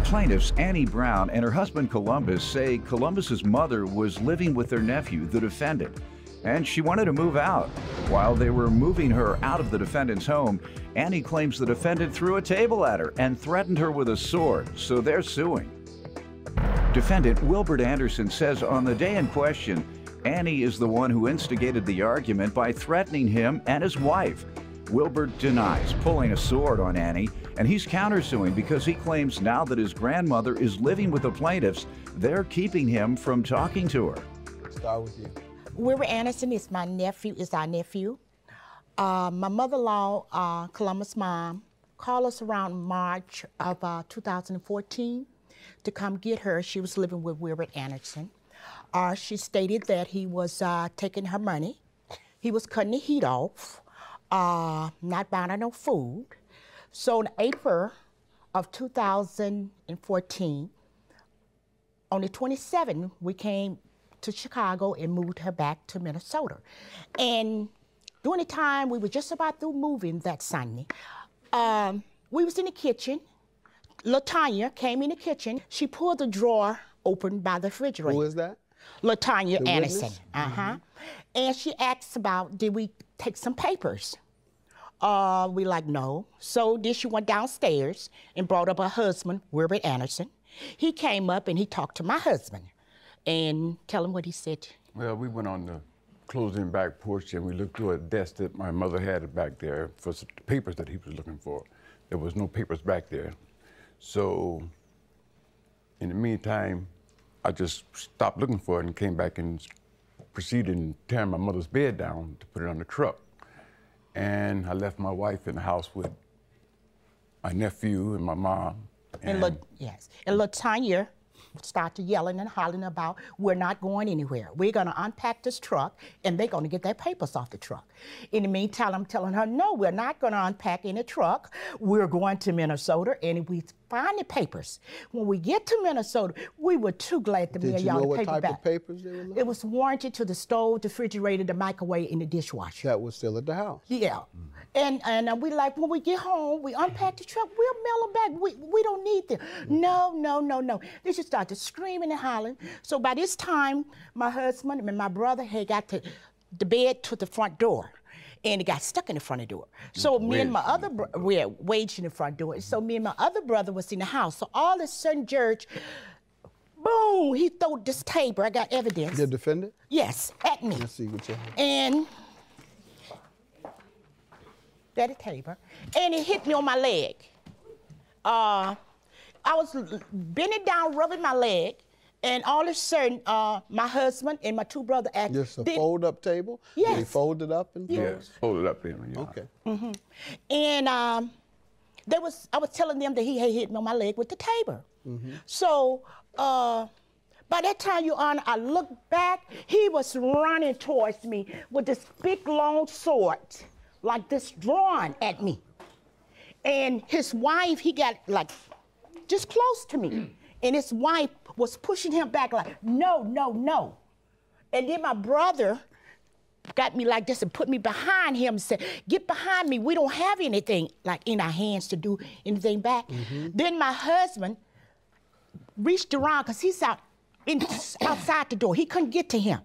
Plaintiffs Annie Brown and her husband Columbus say Columbus's mother was living with their nephew, the defendant, and she wanted to move out. While they were moving her out of the defendant's home, Annie claims the defendant threw a table at her and threatened her with a sword, so they're suing. Defendant Wilbert Anderson says on the day in question, Annie is the one who instigated the argument by threatening him and his wife. Wilbert denies pulling a sword on Annie, and he's countersuing because he claims now that his grandmother is living with the plaintiffs, they're keeping him from talking to her. Start with you. Wilbert Anderson is our nephew. My mother-in-law, Columbus' mom, called us around March of 2014 to come get her. She was living with Wilbert Anderson. She stated that he was taking her money. He was cutting the heat off, not buying her no food. So in April of 2014, on the 27th, we came to Chicago and moved her back to Minnesota. And during the time we were just about through moving that Sunday, we was in the kitchen. LaTanya came in the kitchen. She pulled the drawer open by the refrigerator. Who is that? LaTanya Anderson. Mm-hmm. And she asked about, did we take some papers? We like, no. So then she went downstairs and brought up her husband, Wilbert Anderson. He came up and he talked to my husband and tell him what he said. Well, we went on the closing back porch and we looked through a desk that my mother had back there for some papers that he was looking for. There was no papers back there. So in the meantime, I just stopped looking for it and came back and proceeded tearing my mother's bed down to put it on the truck. And I left my wife in the house with my nephew and my mom. And LaTanya started yelling and hollering about, we're not going anywhere. We're gonna unpack this truck and they're gonna get their papers off the truck. In the meantime, I'm telling her, no, we're not gonna unpack any truck. We're going to Minnesota and we find the papers. When we get to Minnesota, we were too glad to mail y'all the paper back. Did you know what type of papers they were looking? It was warranted to the stove, the refrigerator, the microwave, and the dishwasher. That was still at the house? Yeah. And we like, when we get home, we unpack the truck, we'll mail them back. We don't need them. No. They just started screaming and hollering. So by this time, my husband and my brother had got the bed to the front door. And it got stuck in the front of the door. So me and my other brother, we're wedged in the front door. So me and my other brother was in the house. So all of a sudden, George, boom, he threw this table. I got evidence. The defendant? Yes, at me. Let's see what you have. And that table. And it hit me on my leg. I was bending down, rubbing my leg. And all of a sudden, my husband and my two brothers asked. Just a fold-up table? Yes. They folded up and Yes, folded up in. Yeah. Okay. Mm-hmm. And I was telling them that he had hit me on my leg with the table. Mm-hmm. So by that time, Your Honor, I looked back. He was running towards me with this big long sword, like this, drawn at me. And his wife, he got like just close to me. And his wife was pushing him back like, no. And then my brother got me like this and put me behind him and said, get behind me. We don't have anything like in our hands to do anything back. Mm-hmm. Then my husband reached around because he's outside the door. He couldn't get to him.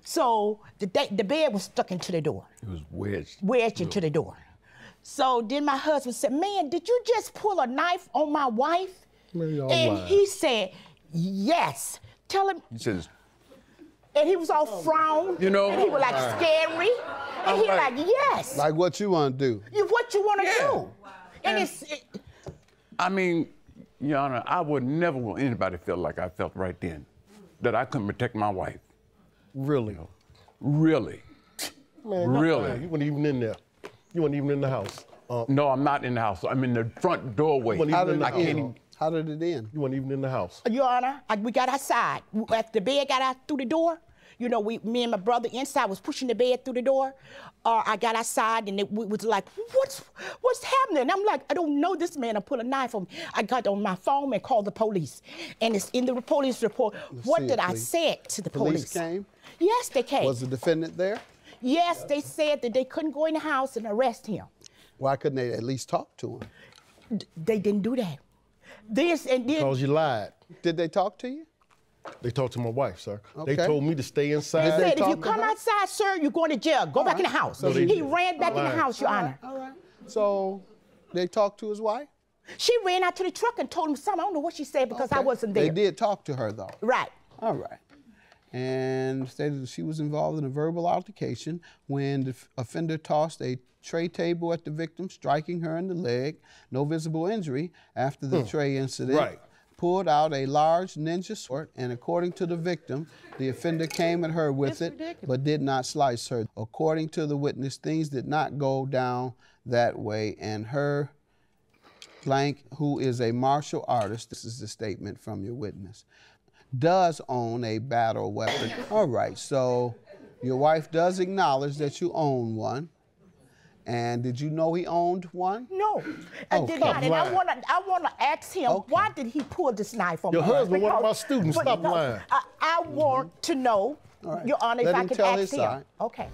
So the bed was stuck into the door. It was wedged. Wedged into the door. So then my husband said, man, did you just pull a knife on my wife? And he said, yes. Tell him. He says, and he was all frowned. You know. And he was like scary. And he like, yes. Like what you want to do. What you want to do. Wow. And I mean, Your Honor, I would never want anybody to feel like I felt right then, that I couldn't protect my wife. Really? You know, really. Man, really. You weren't even in there. You weren't even in the house. No, I'm not in the house. I'm in the front doorway. How did it end? You weren't even in the house. Your Honor, we got outside. After the bed got out through the door, you know, me and my brother inside was pushing the bed through the door. I got outside and we was like, what's happening? I'm like, I don't know this man. I put a knife on me. I got on my phone and called the police. And it's in the police report. What did I say to the police? Police came? Yes, they came. Was the defendant there? Yes, they said that they couldn't go in the house and arrest him. Why couldn't they at least talk to him? They didn't do that. This and then. Because you lied. Did they talk to you? They talked to my wife, sir. Okay. They told me to stay inside. Did they Said, if you talk to come her? outside, sir, you're going to jail. Go back in the house. No, they He didn't. ran back in the Lying. house, Your Honor. All right. So they talked to his wife? She ran out to the truck and told him something. I don't know what she said because I Okay. wasn't there. They did talk to her, though. Right. All right. And stated that she was involved in a verbal altercation when the offender tossed a tray table at the victim, striking her in the leg. No visible injury after the tray incident. Right. Pulled out a large ninja sword, and according to the victim, the offender came at her with it, but did not slice her. According to the witness, things did not go down that way, and her blank, who is a martial artist, this is the statement from your witness, does own a battle weapon. All right, so your wife does acknowledge that you own one. And did you know he owned one? No, I did not. And I wanna ask him, why did he pull this knife on Your me? husband, one of my Because- students, but stop no, lying. I want to know, right. Your Honor, Let if I him can tell ask his him. side. Okay.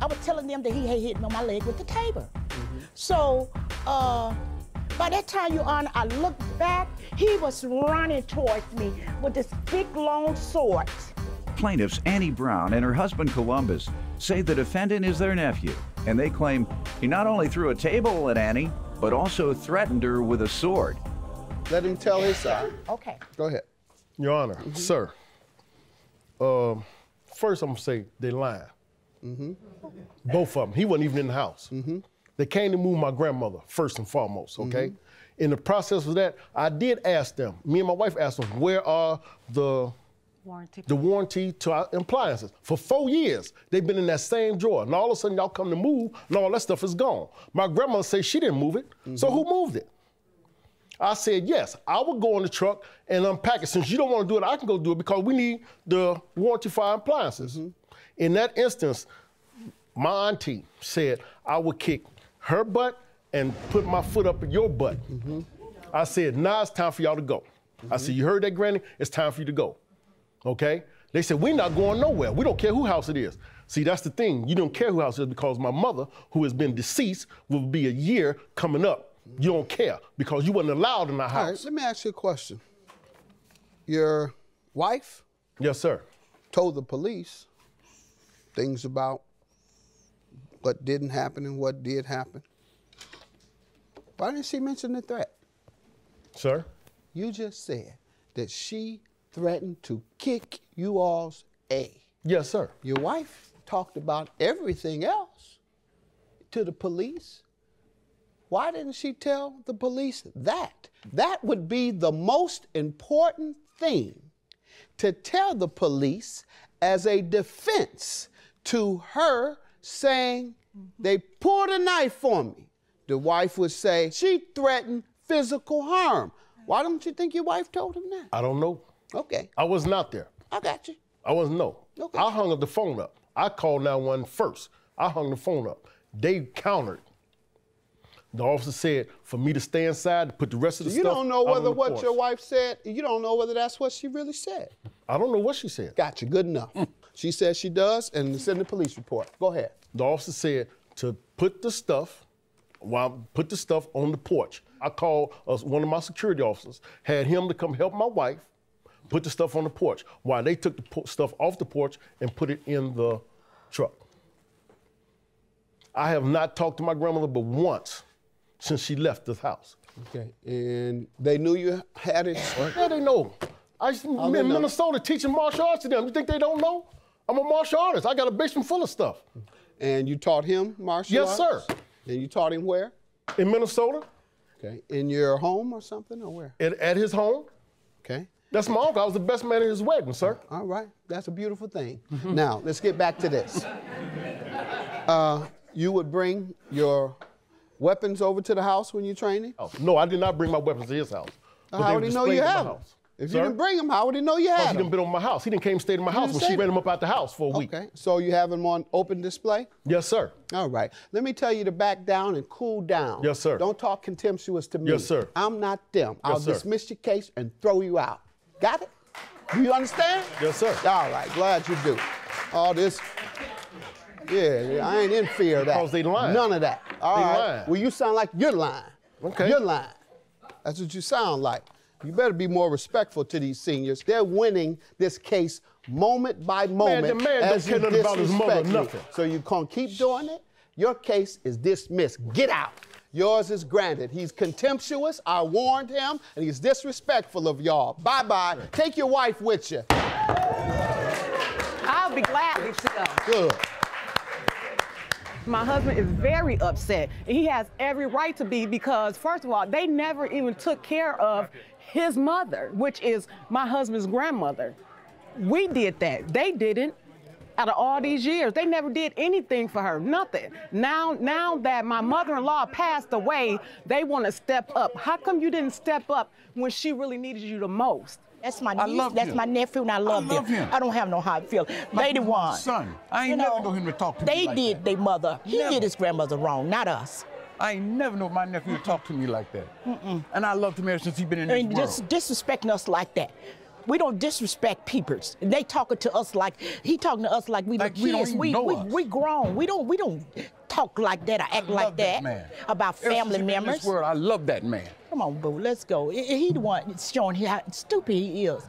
I was telling them that he had hit me on my leg with the table. So, by that time, Your Honor, I looked back, he was running towards me with this big, long sword. Plaintiffs Annie Brown and her husband Columbus say the defendant is their nephew, and they claim he not only threw a table at Annie, but also threatened her with a sword. Let him tell his side. Okay. Go ahead. Your Honor, sir. First, I'm gonna say they lying. Both of them. He wasn't even in the house. They came to move my grandmother first and foremost. Okay. In the process of that, I did ask them. Me and my wife asked them, where are the warranty to our appliances? For 4 years, they've been in that same drawer. And all of a sudden, y'all come to move, and all that stuff is gone. My grandmother said she didn't move it. So who moved it? I said, yes, I would go in the truck and unpack it. Since you don't want to do it, I can go do it because we need the warranty for our appliances. In that instance, my auntie said I would kick her butt and put my foot up in your butt. I said, now it's time for y'all to go. I said, you heard that, Granny? It's time for you to go. Okay? They said, we're not going nowhere. We don't care who house it is. See, that's the thing. You don't care who house it is because my mother, who has been deceased, will be a year coming up. You don't care because you wasn't allowed in our house. All right, let me ask you a question. Your wife Yes, sir. told the police things about what didn't happen and what did happen. Why didn't she mention the threat? Sir? You just said that she threatened to kick you all's A. Yes, sir. Your wife talked about everything else to the police. Why didn't she tell the police that? That would be the most important thing to tell the police as a defense to her saying, they pulled a knife on me. The wife would say, she threatened physical harm. Why don't you think your wife told him that? I don't know. Okay, I wasn't out there. I got you. I wasn't know. Okay. I hung up the phone up. I called 911 first. I hung the phone up. They countered. The officer said for me to stay inside to put the rest of the You stuff don't know out on whether the what porch. your wife said, you don't know whether that's what she really said. I don't know what she said. Gotcha, good enough. She says she does, and send the police report. Go ahead. The officer said to put the stuff on the porch. I called one of my security officers, had him to come help my wife, put the stuff on the porch while they took the stuff off the porch and put it in the truck. I have not talked to my grandmother but once since she left this house. Okay, and they knew you had it? Yeah, they know. I used to be in Minnesota teaching martial arts to them. You think they don't know? I'm a martial artist. I got a basement full of stuff. And you taught him martial arts? Yes, sir. And you taught him where? In Minnesota, Okay, in your home or something, or where? at his home. Okay, That's my uncle. I was the best man at his wedding, sir. all right, that's a beautiful thing. Now, let's get back to this. You would bring your weapons over to the house when you're training? No, I did not bring my weapons to his house. But How they would were he know you displayed in my have them? house. If Sir? you didn't bring them, how would he know you Because had he didn't them? been on my house. He didn't came and stayed in my house didn't when say she ran that. him up out the house for a week. Okay, so you have them on open display? Yes, sir. All right. Let me tell you to back down and cool down. Yes, sir. Don't talk contemptuous to me. Yes, sir. I'm not them. I'll sir. dismiss your case and throw you out. Got it? Do you understand? Yes, sir. All right. Glad you do. All this. Yeah, I ain't in fear of that. Because they lying. None of that. All They right. lying. Well, you sound like you're lying. Okay. You're lying. That's what you sound like. You better be more respectful to these seniors. They're winning this case moment by moment. Man, the man as don't you care nothing about his mother, disrespect me. nothing. So you can't keep doing it. Your case is dismissed. Get out. Yours is granted. He's contemptuous. I warned him, and he's disrespectful of y'all. Bye-bye. Take your wife with you. I'll be gladly to go. Good. My husband is very upset. He has every right to be because, first of all, they never even took care of his mother, which is my husband's grandmother. We did that. They didn't. Out of all these years, they never did anything for her, nothing. Now that my mother-in-law passed away, they want to step up. How come you didn't step up when she really needed you the most? That's my niece, that's my nephew, and I love him. I don't have no hard feeling. They the one. Son, I ain't never know him to talk to me like They did that. their mother. He did his grandmother wrong, not us. I ain't never know my nephew to talk to me like that. And I loved him ever since he been in this And world. just disrespecting us like that. We don't disrespect peoples. They talking to us like he talking to us like we Like the we don't kids. even know us. We grown. We don't talk like that or act like love that that man. about Ever since family he been in members. this world, I love that man. Come on, boo, let's go. He the one showing how stupid he is.